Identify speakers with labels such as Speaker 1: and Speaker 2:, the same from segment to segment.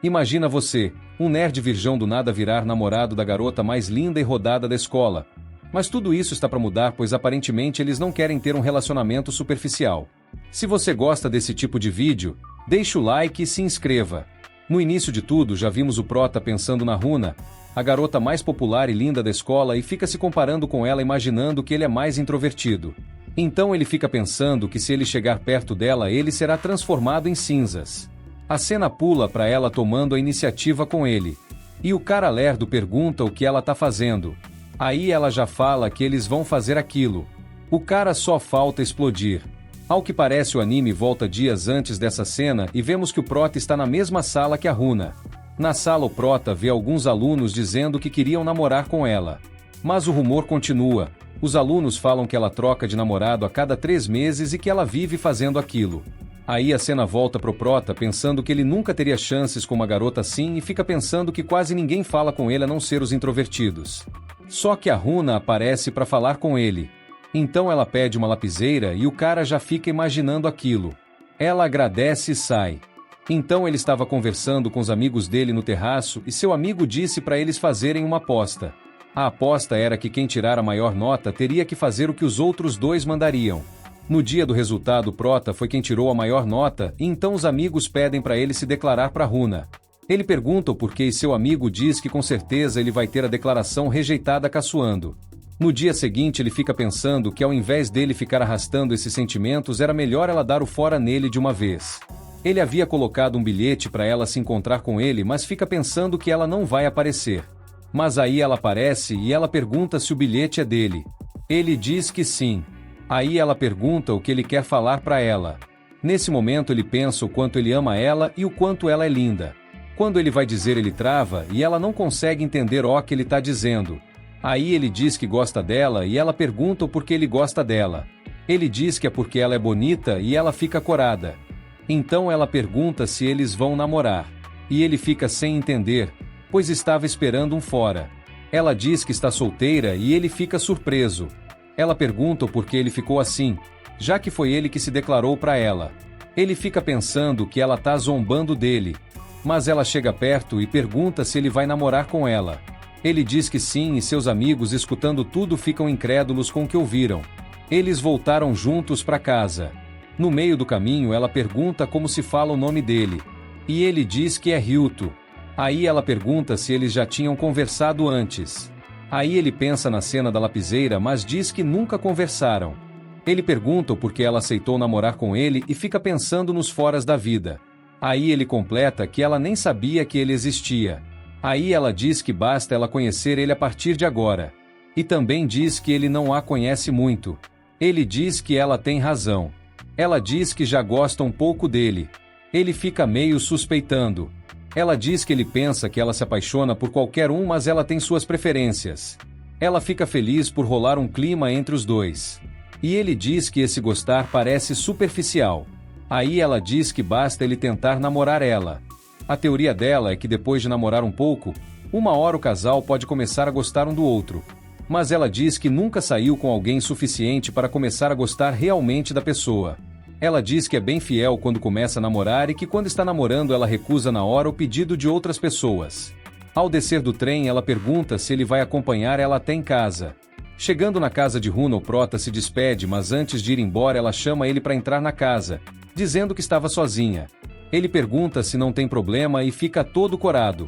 Speaker 1: Imagina você, um nerd virgão do nada virar namorado da garota mais linda e rodada da escola. Mas tudo isso está para mudar, pois aparentemente eles não querem ter um relacionamento superficial. Se você gosta desse tipo de vídeo, deixe o like e se inscreva. No início de tudo, já vimos o prota pensando na Runa, a garota mais popular e linda da escola, e fica se comparando com ela, imaginando que ele é mais introvertido. Então ele fica pensando que se ele chegar perto dela, ele será transformado em cinzas. A cena pula para ela tomando a iniciativa com ele. E o cara lerdo pergunta o que ela tá fazendo. Aí ela já fala que eles vão fazer aquilo. O cara só falta explodir. Ao que parece, o anime volta dias antes dessa cena e vemos que o prota está na mesma sala que a Runa. Na sala, o prota vê alguns alunos dizendo que queriam namorar com ela. Mas o rumor continua. Os alunos falam que ela troca de namorado a cada 3 meses e que ela vive fazendo aquilo. Aí a cena volta pro prota pensando que ele nunca teria chances com uma garota assim e fica pensando que quase ninguém fala com ele a não ser os introvertidos. Só que a Runa aparece para falar com ele. Então ela pede uma lapiseira e o cara já fica imaginando aquilo. Ela agradece e sai. Então ele estava conversando com os amigos dele no terraço e seu amigo disse para eles fazerem uma aposta. A aposta era que quem tirar a maior nota teria que fazer o que os outros 2 mandariam. No dia do resultado, o prota foi quem tirou a maior nota e então os amigos pedem para ele se declarar para Runa. Ele pergunta o porquê e seu amigo diz que com certeza ele vai ter a declaração rejeitada caçoando. No dia seguinte ele fica pensando que ao invés dele ficar arrastando esses sentimentos era melhor ela dar o fora nele de uma vez. Ele havia colocado um bilhete para ela se encontrar com ele, mas fica pensando que ela não vai aparecer. Mas aí ela aparece e ela pergunta se o bilhete é dele. Ele diz que sim. Aí ela pergunta o que ele quer falar para ela. Nesse momento ele pensa o quanto ele ama ela e o quanto ela é linda. Quando ele vai dizer, ele trava e ela não consegue entender o que ele está dizendo. Aí ele diz que gosta dela e ela pergunta o porquê ele gosta dela. Ele diz que é porque ela é bonita e ela fica corada. Então ela pergunta se eles vão namorar. E ele fica sem entender, pois estava esperando um fora. Ela diz que está solteira e ele fica surpreso. Ela pergunta o porquê ele ficou assim, já que foi ele que se declarou para ela. Ele fica pensando que ela tá zombando dele. Mas ela chega perto e pergunta se ele vai namorar com ela. Ele diz que sim e seus amigos, escutando tudo, ficam incrédulos com o que ouviram. Eles voltaram juntos para casa. No meio do caminho ela pergunta como se fala o nome dele. E ele diz que é Ryuto. Aí ela pergunta se eles já tinham conversado antes. Aí ele pensa na cena da lapiseira, mas diz que nunca conversaram. Ele pergunta por que ela aceitou namorar com ele e fica pensando nos foras da vida. Aí ele completa que ela nem sabia que ele existia. Aí ela diz que basta ela conhecer ele a partir de agora. E também diz que ele não a conhece muito. Ele diz que ela tem razão. Ela diz que já gosta um pouco dele. Ele fica meio suspeitando. Ela diz que ele pensa que ela se apaixona por qualquer um, mas ela tem suas preferências. Ela fica feliz por rolar um clima entre os dois. E ele diz que esse gostar parece superficial. Aí ela diz que basta ele tentar namorar ela. A teoria dela é que depois de namorar um pouco, uma hora o casal pode começar a gostar um do outro. Mas ela diz que nunca saiu com alguém suficiente para começar a gostar realmente da pessoa. Ela diz que é bem fiel quando começa a namorar e que quando está namorando ela recusa na hora o pedido de outras pessoas. Ao descer do trem, ela pergunta se ele vai acompanhar ela até em casa. Chegando na casa de Runa, o prota se despede, mas antes de ir embora ela chama ele para entrar na casa, dizendo que estava sozinha. Ele pergunta se não tem problema e fica todo corado.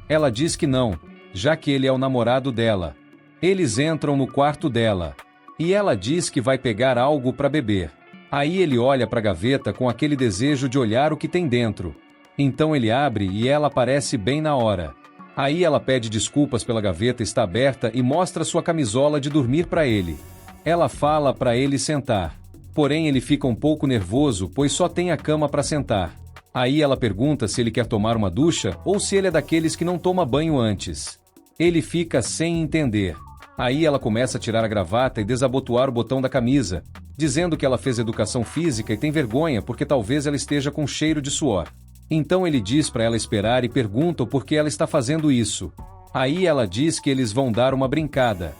Speaker 1: Ela diz que não, já que ele é o namorado dela. Eles entram no quarto dela. E ela diz que vai pegar algo para beber. Aí ele olha para a gaveta com aquele desejo de olhar o que tem dentro. Então ele abre e ela aparece bem na hora. Aí ela pede desculpas pela gaveta estar aberta e mostra sua camisola de dormir para ele. Ela fala para ele sentar. Porém ele fica um pouco nervoso, pois só tem a cama para sentar. Aí ela pergunta se ele quer tomar uma ducha ou se ele é daqueles que não toma banho antes. Ele fica sem entender. Aí ela começa a tirar a gravata e desabotoar o botão da camisa, dizendo que ela fez educação física e tem vergonha porque talvez ela esteja com cheiro de suor. Então ele diz para ela esperar e pergunta por que ela está fazendo isso. Aí ela diz que eles vão dar uma brincada.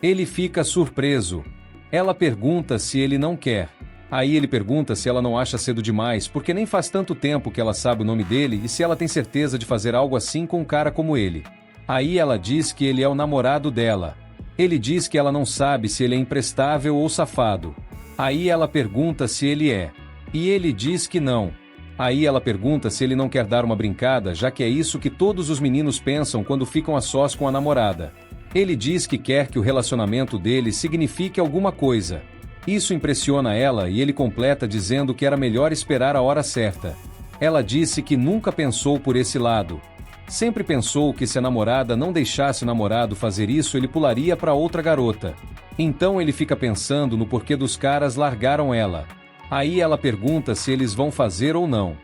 Speaker 1: Ele fica surpreso. Ela pergunta se ele não quer. Aí ele pergunta se ela não acha cedo demais, porque nem faz tanto tempo que ela sabe o nome dele e se ela tem certeza de fazer algo assim com um cara como ele. Aí ela diz que ele é o namorado dela. Ele diz que ela não sabe se ele é imprestável ou safado. Aí ela pergunta se ele é. E ele diz que não. Aí ela pergunta se ele não quer dar uma brincada, já que é isso que todos os meninos pensam quando ficam a sós com a namorada. Ele diz que quer que o relacionamento deles signifique alguma coisa. Isso impressiona ela e ele completa dizendo que era melhor esperar a hora certa. Ela disse que nunca pensou por esse lado. Sempre pensou que se a namorada não deixasse o namorado fazer isso, ele pularia para outra garota. Então ele fica pensando no porquê dos caras largaram ela. Aí ela pergunta se eles vão fazer ou não.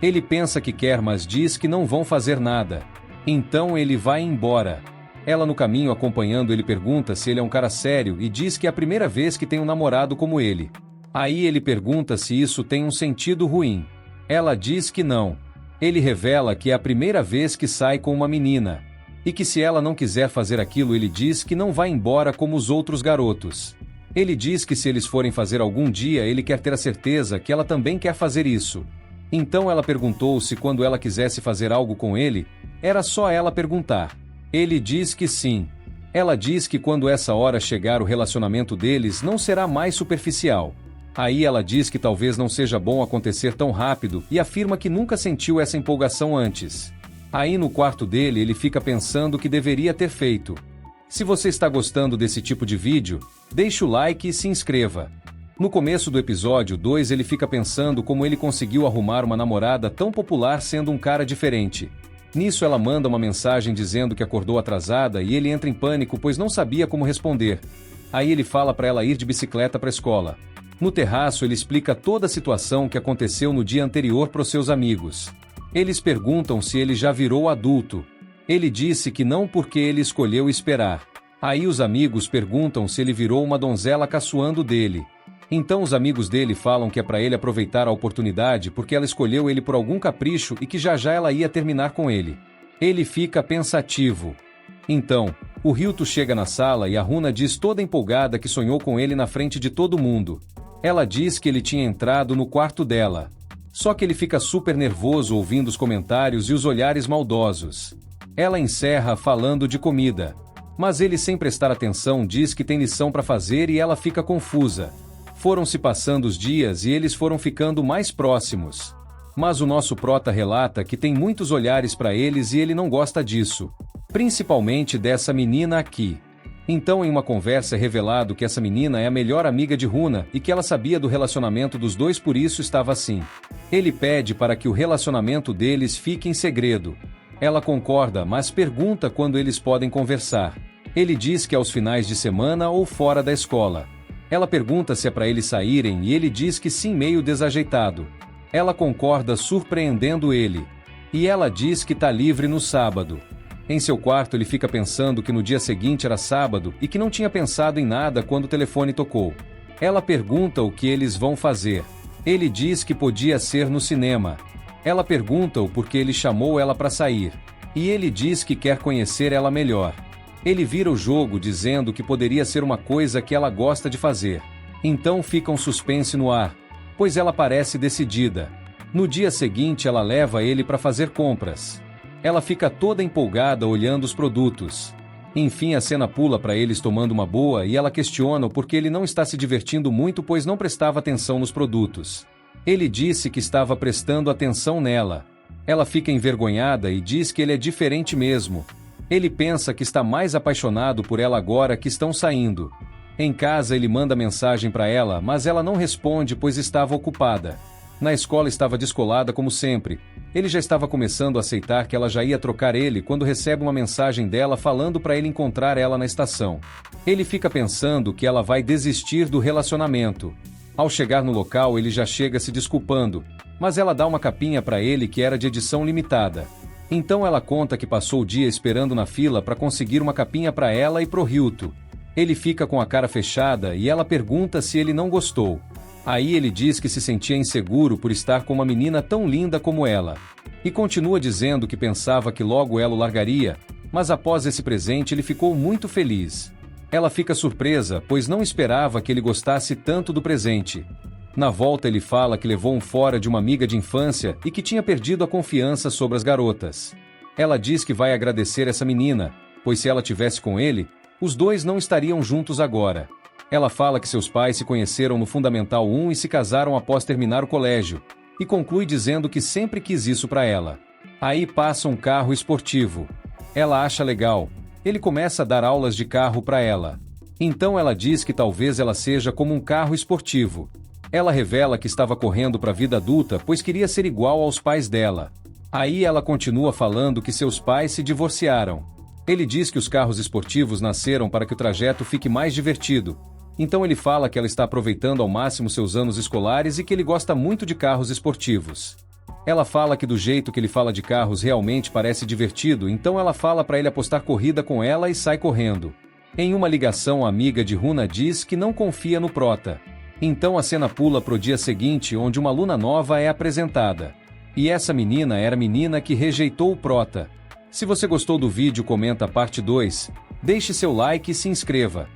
Speaker 1: Ele pensa que quer, mas diz que não vão fazer nada. Então ele vai embora. Ela no caminho acompanhando ele pergunta se ele é um cara sério e diz que é a primeira vez que tem um namorado como ele. Aí ele pergunta se isso tem um sentido ruim. Ela diz que não. Ele revela que é a primeira vez que sai com uma menina. E que se ela não quiser fazer aquilo, ele diz que não vai embora como os outros garotos. Ele diz que se eles forem fazer algum dia, ele quer ter a certeza que ela também quer fazer isso. Então ela perguntou se quando ela quisesse fazer algo com ele, era só ela perguntar. Ele diz que sim. Ela diz que quando essa hora chegar o relacionamento deles não será mais superficial. Aí ela diz que talvez não seja bom acontecer tão rápido e afirma que nunca sentiu essa empolgação antes. Aí no quarto dele ele fica pensando o que deveria ter feito. Se você está gostando desse tipo de vídeo, deixe o like e se inscreva. No começo do episódio 2 ele fica pensando como ele conseguiu arrumar uma namorada tão popular sendo um cara diferente. Nisso ela manda uma mensagem dizendo que acordou atrasada e ele entra em pânico pois não sabia como responder. Aí ele fala para ela ir de bicicleta para a escola. No terraço ele explica toda a situação que aconteceu no dia anterior para os seus amigos. Eles perguntam se ele já virou adulto. Ele disse que não porque ele escolheu esperar. Aí os amigos perguntam se ele virou uma donzela caçoando dele. Então os amigos dele falam que é para ele aproveitar a oportunidade porque ela escolheu ele por algum capricho e que já já ela ia terminar com ele. Ele fica pensativo. Então, o Ryuto chega na sala e a Runa diz toda empolgada que sonhou com ele na frente de todo mundo. Ela diz que ele tinha entrado no quarto dela. Só que ele fica super nervoso ouvindo os comentários e os olhares maldosos. Ela encerra falando de comida. Mas ele, sem prestar atenção, diz que tem lição para fazer e ela fica confusa. Foram se passando os dias e eles foram ficando mais próximos. Mas o nosso prota relata que tem muitos olhares para eles e ele não gosta disso. Principalmente dessa menina aqui. Então em uma conversa é revelado que essa menina é a melhor amiga de Runa e que ela sabia do relacionamento dos dois, por isso estava assim. Ele pede para que o relacionamento deles fique em segredo. Ela concorda, mas pergunta quando eles podem conversar. Ele diz que é aos finais de semana ou fora da escola. Ela pergunta se é para eles saírem e ele diz que sim, meio desajeitado. Ela concorda, surpreendendo ele. E ela diz que tá livre no sábado. Em seu quarto ele fica pensando que no dia seguinte era sábado e que não tinha pensado em nada quando o telefone tocou. Ela pergunta o que eles vão fazer. Ele diz que podia ser no cinema. Ela pergunta o porquê ele chamou ela para sair. E ele diz que quer conhecer ela melhor. Ele vira o jogo dizendo que poderia ser uma coisa que ela gosta de fazer. Então fica um suspense no ar, pois ela parece decidida. No dia seguinte ela leva ele para fazer compras. Ela fica toda empolgada olhando os produtos. Enfim a cena pula para eles tomando uma boa e ela questiona o porquê ele não está se divertindo muito, pois não prestava atenção nos produtos. Ele disse que estava prestando atenção nela. Ela fica envergonhada e diz que ele é diferente mesmo. Ele pensa que está mais apaixonado por ela agora que estão saindo. Em casa ele manda mensagem para ela, mas ela não responde pois estava ocupada. Na escola estava descolada como sempre. Ele já estava começando a aceitar que ela já ia trocar ele quando recebe uma mensagem dela falando para ele encontrar ela na estação. Ele fica pensando que ela vai desistir do relacionamento. Ao chegar no local ele já chega se desculpando, mas ela dá uma capinha para ele que era de edição limitada. Então ela conta que passou o dia esperando na fila para conseguir uma capinha para ela e pro Ryuto. Ele fica com a cara fechada e ela pergunta se ele não gostou. Aí ele diz que se sentia inseguro por estar com uma menina tão linda como ela. E continua dizendo que pensava que logo ela o largaria, mas após esse presente ele ficou muito feliz. Ela fica surpresa, pois não esperava que ele gostasse tanto do presente. Na volta ele fala que levou um fora de uma amiga de infância e que tinha perdido a confiança sobre as garotas. Ela diz que vai agradecer essa menina, pois se ela tivesse com ele, os dois não estariam juntos agora. Ela fala que seus pais se conheceram no Fundamental 1 e se casaram após terminar o colégio, e conclui dizendo que sempre quis isso para ela. Aí passa um carro esportivo. Ela acha legal. Ele começa a dar aulas de carro para ela. Então ela diz que talvez ela seja como um carro esportivo. Ela revela que estava correndo para a vida adulta pois queria ser igual aos pais dela. Aí ela continua falando que seus pais se divorciaram. Ele diz que os carros esportivos nasceram para que o trajeto fique mais divertido. Então ele fala que ela está aproveitando ao máximo seus anos escolares e que ele gosta muito de carros esportivos. Ela fala que do jeito que ele fala de carros realmente parece divertido, então ela fala para ele apostar corrida com ela e sai correndo. Em uma ligação, a amiga de Runa diz que não confia no Prota. Então a cena pula pro dia seguinte, onde uma aluna nova é apresentada. E essa menina era a menina que rejeitou o Prota. Se você gostou do vídeo, comenta a parte 2, deixe seu like e se inscreva.